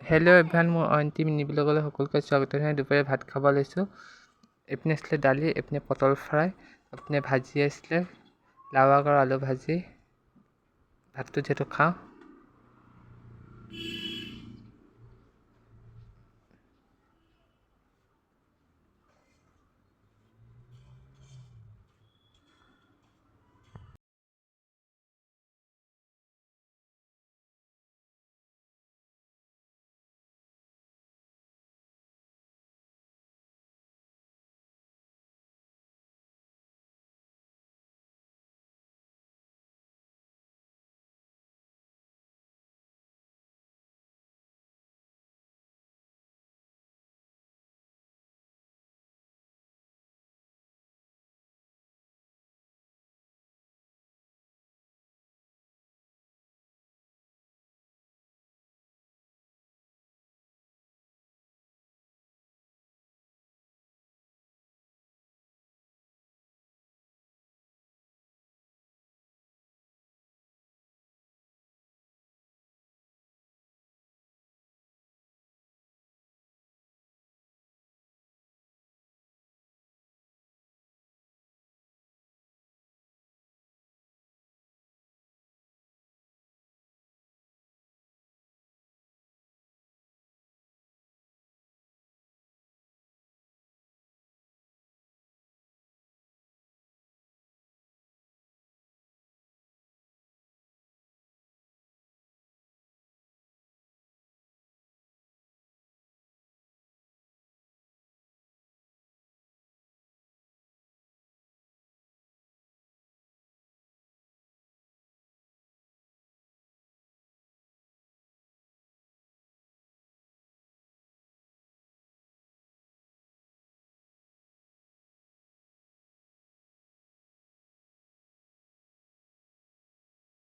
Hello' everyone, মোৰ অইনটি mini ব্লগলৈ সকলোকে স্বাগত জনাই দুপৰীয়া ভাত খাব লৈছোঁ। এইপিনে আছিলে দালি, এইপিনে পটল ফ্ৰাই, এইপিনে ভাজি আছিলে লাও আগ আৰু আলু ভাজি। ভাতটো যিহেতু খাওঁ।